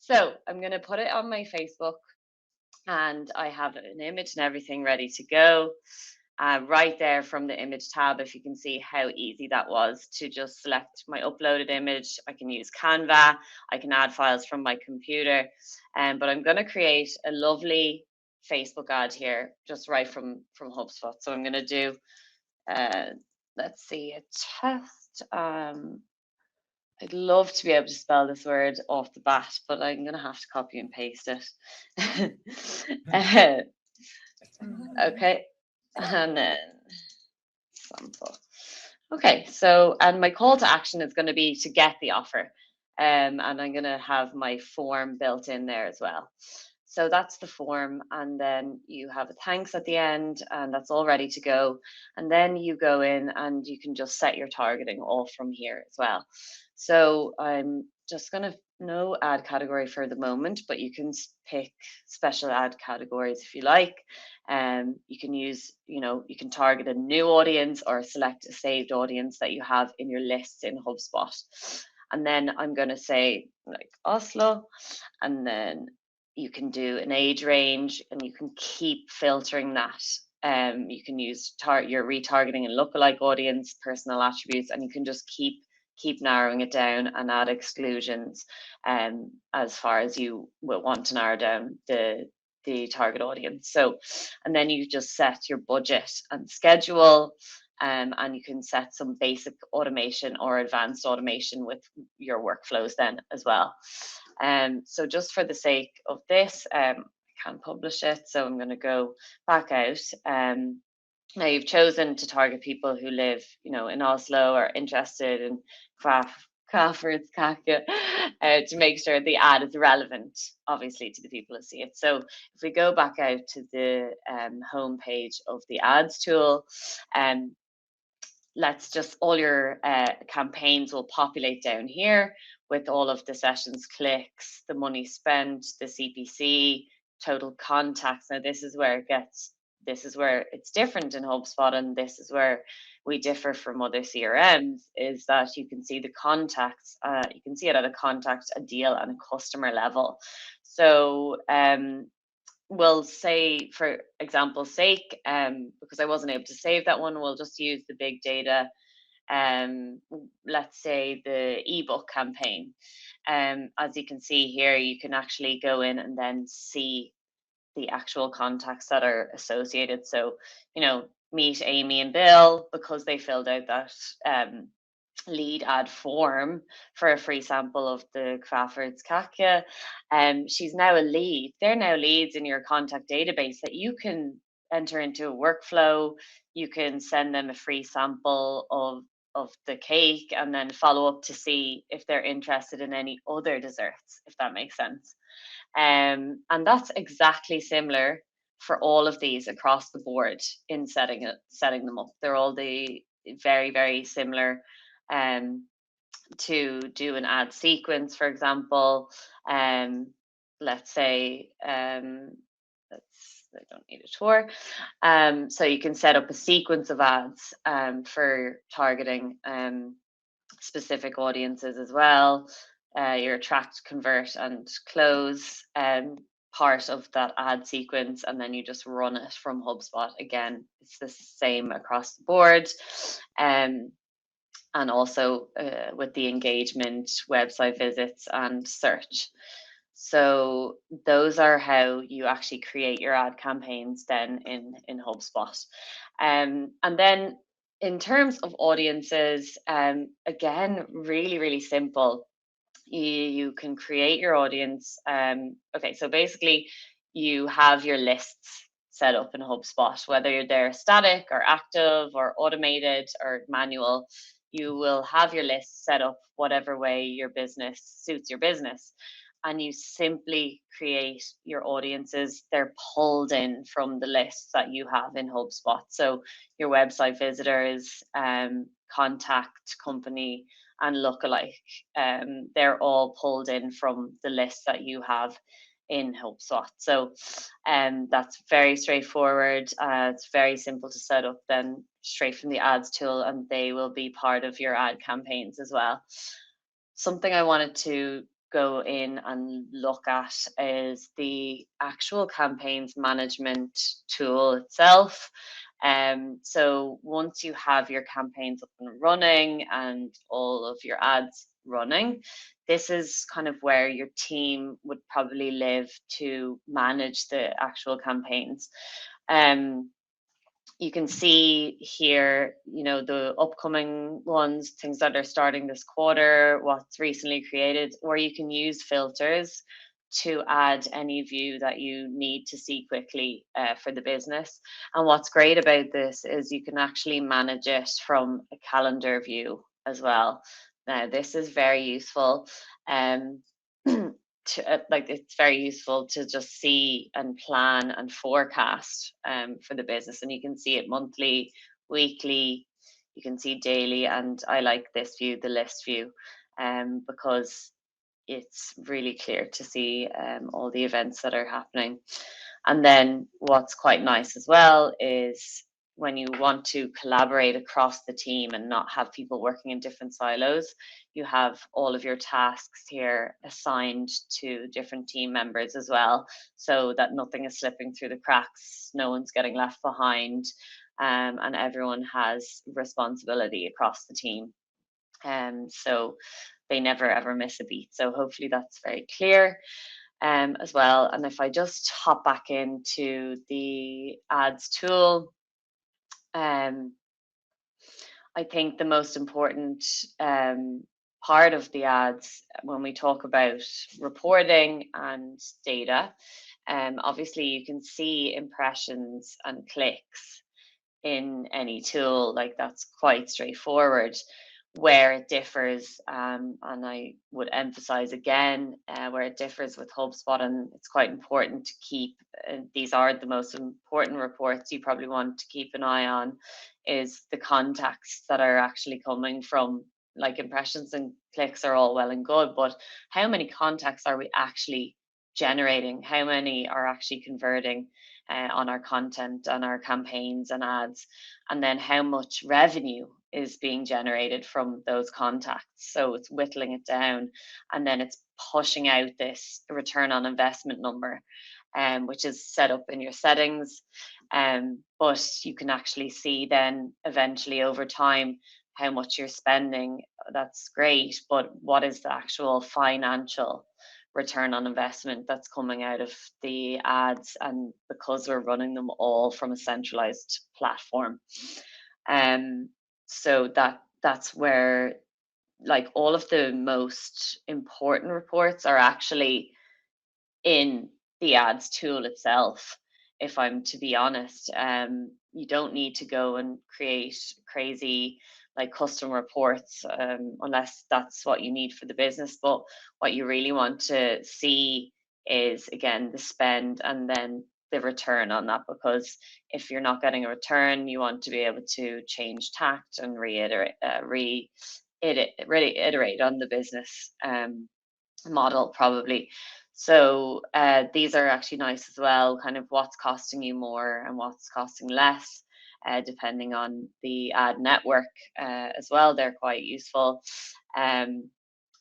So I'm going to put it on my Facebook, and I have an image and everything ready to go. Right there from the image tab, if you can see how easy that was to just select my uploaded image. I can use Canva, I can add files from my computer, but I'm going to create a lovely Facebook ad here, just right from HubSpot. So I'm going to do, let's see, a test. I'd love to be able to spell this word off the bat, but I'm going to have to copy and paste it. Okay, and then sample. Okay, so, and my call to action is going to be to get the offer. And I'm going to have my form built in there as well. So that's the form, and then you have a thanks at the end, and that's all ready to go. And then you go in and you can just set your targeting all from here as well. So I'm just going to no ad category for the moment, but you can pick special ad categories if you like. You can use, you can target a new audience or select a saved audience that you have in your lists in HubSpot. And then I'm going to say like Oslo, and then you can do an age range, and you can keep filtering that. You can use your retargeting and lookalike audience, personal attributes, and you can just keep narrowing it down and add exclusions as far as you will want to narrow down the target audience. So, and then you just set your budget and schedule, and you can set some basic automation or advanced automation with your workflows then as well. So just for the sake of this, I can't publish it, so I'm going to go back out. Now you've chosen to target people who live, in Oslo, or interested in kaffe, to make sure the ad is relevant, obviously, to the people who see it. So if we go back out to the home page of the ads tool, let's just, all your campaigns will populate down here with all of the sessions clicks, the money spent, the CPC, total contacts. Now this is where it's different in HubSpot, and this is where we differ from other CRMs, is that you can see the contacts, you can see it at a contact, a deal, and a customer level. So we'll say, for example's sake, because I wasn't able to save that one, we'll just use the big data. Let's say the ebook campaign. As you can see here, you can actually go in and then see the actual contacts that are associated. So, meet Amy and Bill because they filled out that lead ad form for a free sample of the Crawford's Katja. She's now a lead. They're now leads in your contact database that you can enter into a workflow. You can send them a free sample of the cake and then follow up to see if they're interested in any other desserts, if that makes sense. And that's exactly similar for all of these across the board in setting them up. They're all very, very similar. To do an ad sequence, for example, let's say, I don't need a tour. So you can set up a sequence of ads for targeting specific audiences as well. Your attract, convert, and close part of that ad sequence, and then you just run it from HubSpot. Again, it's the same across the board. And also with the engagement, website visits, and search. So those are how you actually create your ad campaigns then in HubSpot. And then in terms of audiences, again, really, really simple. You can create your audience. Okay, so basically you have your lists set up in HubSpot, whether they're static or active or automated or manual. You will have your list set up whatever way your business suits your business. And you simply create your audiences. They're pulled in from the lists that you have in HubSpot. So your website visitors, contact, company, and lookalike, they're all pulled in from the list that you have in HubSpot. So that's very straightforward. It's very simple to set up then straight from the ads tool, and they will be part of your ad campaigns as well. Something I wanted to go in and look at is the actual campaigns management tool itself. So once you have your campaigns up and running and all of your ads running, this is kind of where your team would probably live to manage the actual campaigns. You can see here, the upcoming ones, things that are starting this quarter, what's recently created, or you can use filters to add any view that you need to see quickly for the business. And what's great about this is you can actually manage it from a calendar view as well. Now, this is very useful. It's very useful to just see and plan and forecast for the business, and you can see it monthly, weekly, you can see daily, and I like this view, the list view, because it's really clear to see all the events that are happening. And then what's quite nice as well is when you want to collaborate across the team and not have people working in different silos, you have all of your tasks here assigned to different team members as well, so that nothing is slipping through the cracks, no one's getting left behind, and everyone has responsibility across the team. So they never ever miss a beat. So hopefully that's very clear as well. And if I just hop back into the ads tool, I think the most important part of the ads when we talk about reporting and data, obviously you can see impressions and clicks in any tool, like that's quite straightforward. Where it differs, and I would emphasize again, where it differs with HubSpot, and it's quite important to keep, these are the most important reports you probably want to keep an eye on, is the contacts that are actually coming from, like impressions and clicks are all well and good, but how many contacts are we actually generating? How many are actually converting on our content, on our campaigns and ads? And then how much revenue is being generated from those contacts? So it's whittling it down, and then it's pushing out this return on investment number, which is set up in your settings. But you can actually see then eventually over time how much you're spending. That's great, but what is the actual financial return on investment that's coming out of the ads? And because we're running them all from a centralized platform, so that's where, like, all of the most important reports are actually in the ads tool itself, if I'm to be honest. You don't need to go and create crazy like custom reports unless that's what you need for the business. But what you really want to see is, again, the spend and then the return on that, because if you're not getting a return, you want to be able to change tact and reiterate on the business model probably. So these are actually nice as well, kind of what's costing you more and what's costing less, depending on the ad network as well. They're quite useful. And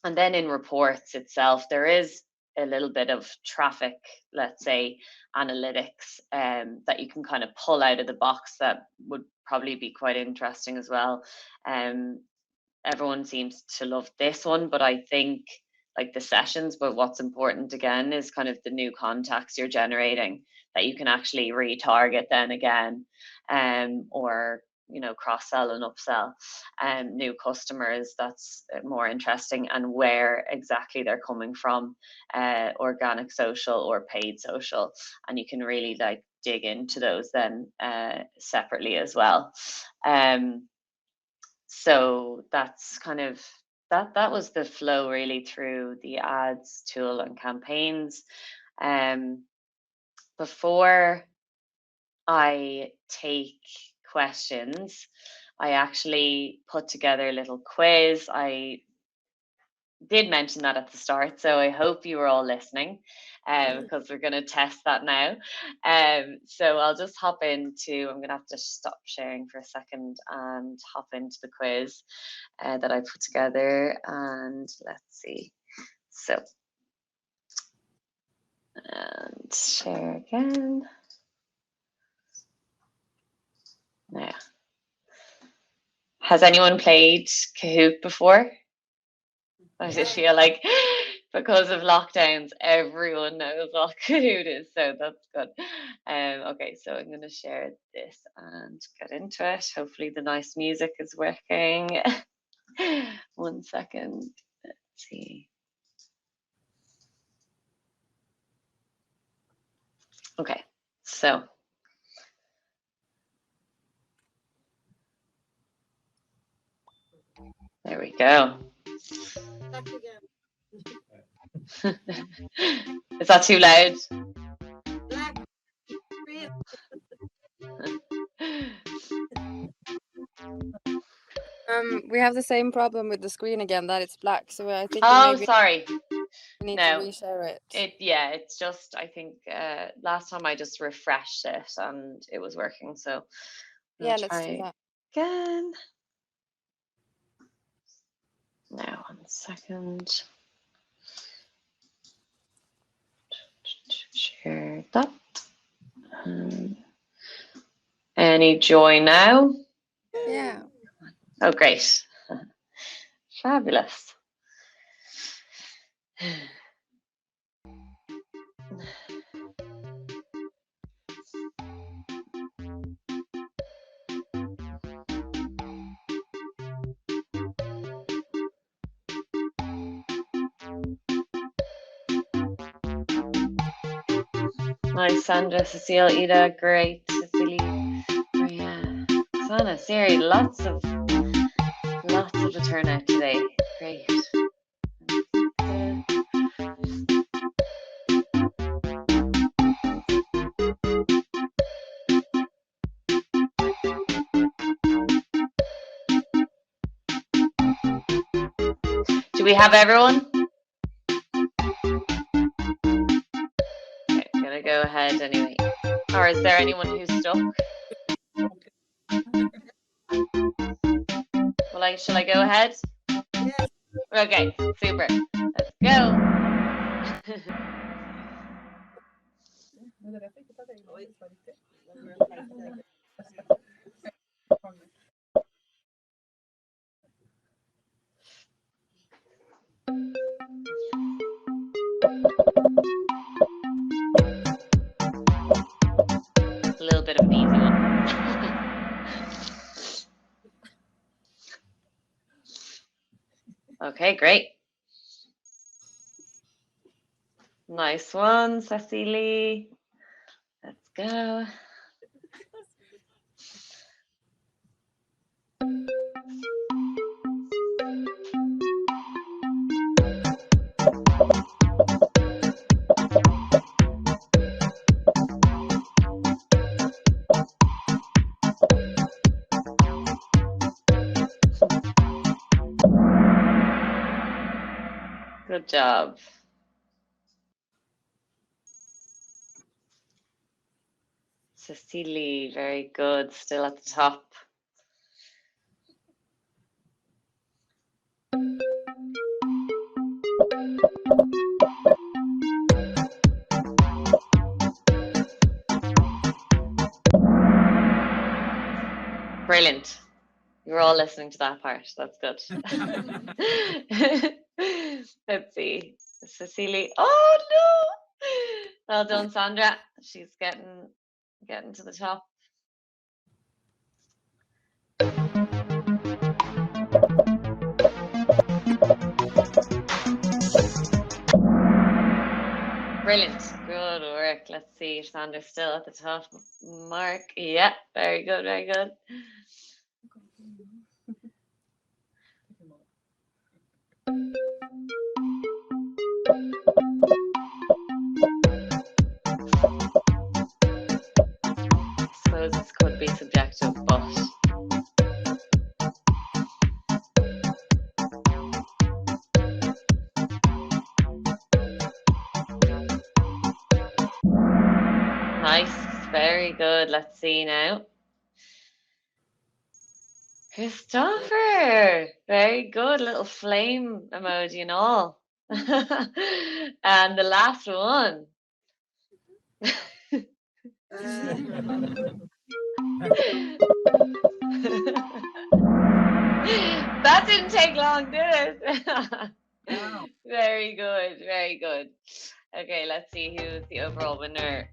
then in reports itself, there is a little bit of traffic, let's say, analytics that you can kind of pull out of the box that would probably be quite interesting as well. Everyone seems to love this one, but I think like the sessions, but what's important again is kind of the new contacts you're generating that you can actually retarget then again, or cross-sell and upsell new customers. That's more interesting, and where exactly they're coming from, organic social or paid social, and you can really like dig into those then separately as well. So that's kind of that was the flow really through the ads tool and campaigns. Before I take questions, I actually put together a little quiz. I did mention that at the start, so I hope you were all listening, because we're going to test that now. So I'll just hop into, I'm going to have to stop sharing for a second and hop into the quiz that I put together, and let's see. So, and share again. Now, has anyone played Kahoot before? I just feel like because of lockdowns, everyone knows what Kahoot is, so that's good. Okay, so I'm going to share this and get into it. Hopefully the nice music is working. 1 second. Let's see. Okay, so there we go. Is that too loud? We have the same problem with the screen again, that it's black. So I think Oh, maybe. sorry. We need No. to reshare it. It's just, I think last time I just refreshed it and it was working, so Yeah, we'll let's do try that. again. Now, 1 second. Share that. Any joy now? Yeah. Oh, great. Fabulous. Nice, Sandra, Cecile, Ida, great, Cecily, Maria, Oksana, Siri, lots of a turnout today. Great. Do we have everyone? Okay, I'm gonna go ahead anyway. Or is there anyone who's stuck? Shall I go ahead? Yes. Okay, super. Let's go. A little bit of an easy one. Okay, great. Nice one, Cecily. Let's go. Good job. Cecily, very good. Still at the top. Brilliant. You're all listening to that part. That's good. Let's see. Cecily. Oh no! Well done, Sandra. She's getting to the top. Brilliant. Good work. Let's see if Sandra's still at the top. Mark. Yeah, very good, very good. I suppose this could be subjective, but nice, very good. Let's see now. Christopher, very good. Little flame emoji and all. And the last one. That didn't take long, did it? Wow. Very good, very good. Okay, let's see who's the overall winner.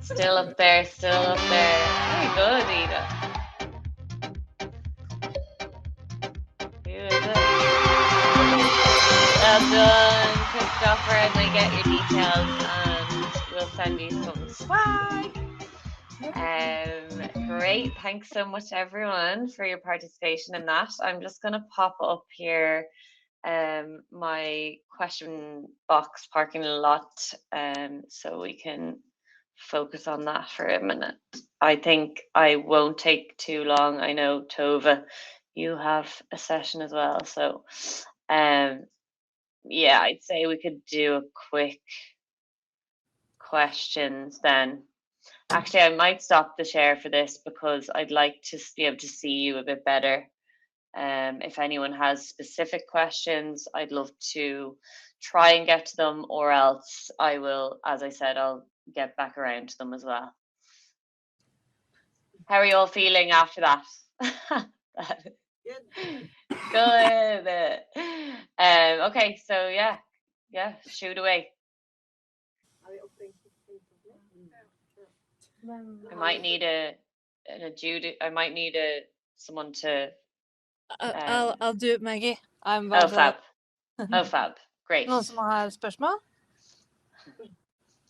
Still up there, still up there. Very good, Ida. Who is it? Well done, Christopher. I'm going to get your details and we'll send you some swag. Great. Thanks so much, everyone, for your participation in that. I'm just going to pop up here my question box parking lot so we can focus on that for a minute. I think I won't take too long. I know, Tove, you have a session as well. So yeah, I'd say we could do a quick questions then. Actually, I might stop the share for this because I'd like to be able to see you a bit better. If anyone has specific questions, I'd love to try and get to them, or else I will, as I said, I'll get back around to them as well. How are you all feeling after that? Good. Okay, so yeah, shoot away. I might need someone to. I'll do it, Maggie. I'm Oh, fab. Oh, fab. Great. Noen som har spørsmål?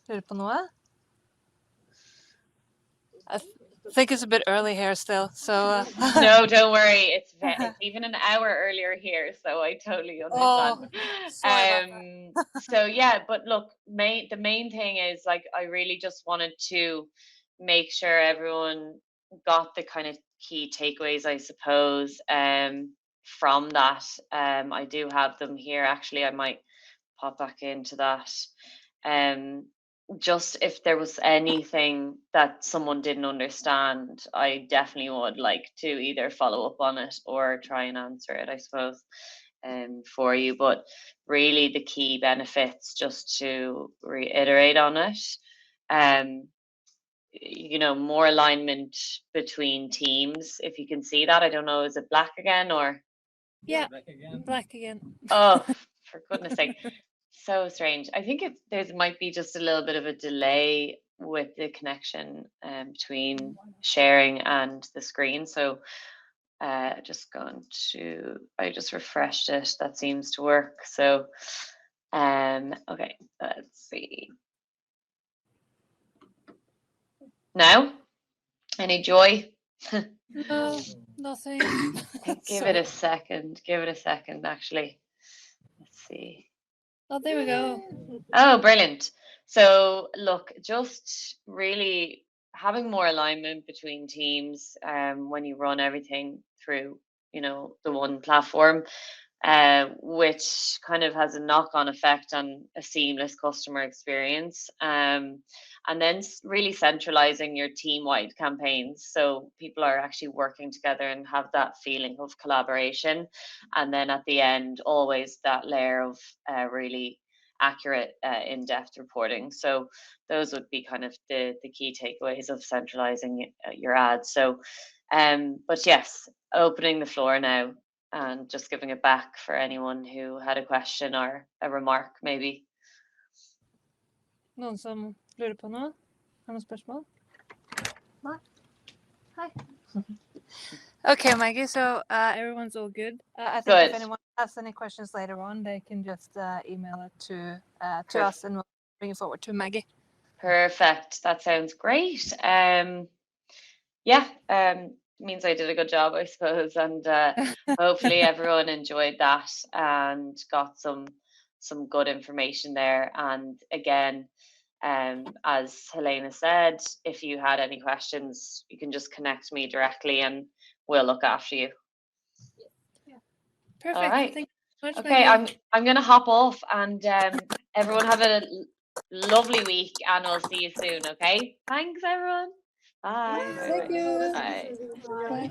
Lurer på noe? I think it's a bit early here still, so... No, don't worry. It's even an hour earlier here, so I totally understand. Sorry about that. So yeah, but look, the main thing is, like, I really just wanted to make sure everyone got the kind of key takeaways, I suppose, from that. I do have them here. Actually, I might pop back into that. Just if there was anything that someone didn't understand, I definitely would like to either follow up on it or try and answer it, I suppose, for you. But really the key benefits, just to reiterate on it, more alignment between teams. If you can see that, I don't know, is it black again or? Yeah, black again. Oh, for goodness sake. So strange. I think there might be just a little bit of a delay with the connection between sharing and the screen. So I just refreshed it. That seems to work. So okay, let's see. Now, any joy? No, nothing. Give it a second. Give it a second, actually. Let's see. Oh, there we go. Oh, brilliant. So look, just really having more alignment between teams when you run everything through, the one platform, which kind of has a knock-on effect on a seamless customer experience. And then really centralizing your team-wide campaigns, so people are actually working together and have that feeling of collaboration. And then at the end, always that layer of really accurate, in-depth reporting. So those would be kind of the key takeaways of centralizing your ads. So, but yes, opening the floor now and just giving it back for anyone who had a question or a remark, maybe. Noen som lurer på noe? Har noen spørsmål? Nei? Hi. Okay, Maggie, so everyone's all good. I think Good. if anyone has any questions later on, they can just email it to Perfect. us and we'll bring it forward to Maggie. Perfect. That sounds great. Means I did a good job, I suppose, and hopefully everyone enjoyed that and got some good information there. And again, as Helena said, if you had any questions, you can just connect me directly and we'll look after you. Yeah. Perfect. All right. Thank you so much, Okay, Maggie. I'm gonna hop off, and everyone have a lovely week, and we'll see you soon. Okay. Thanks, everyone. Bye. Thank you. Bye. Bye.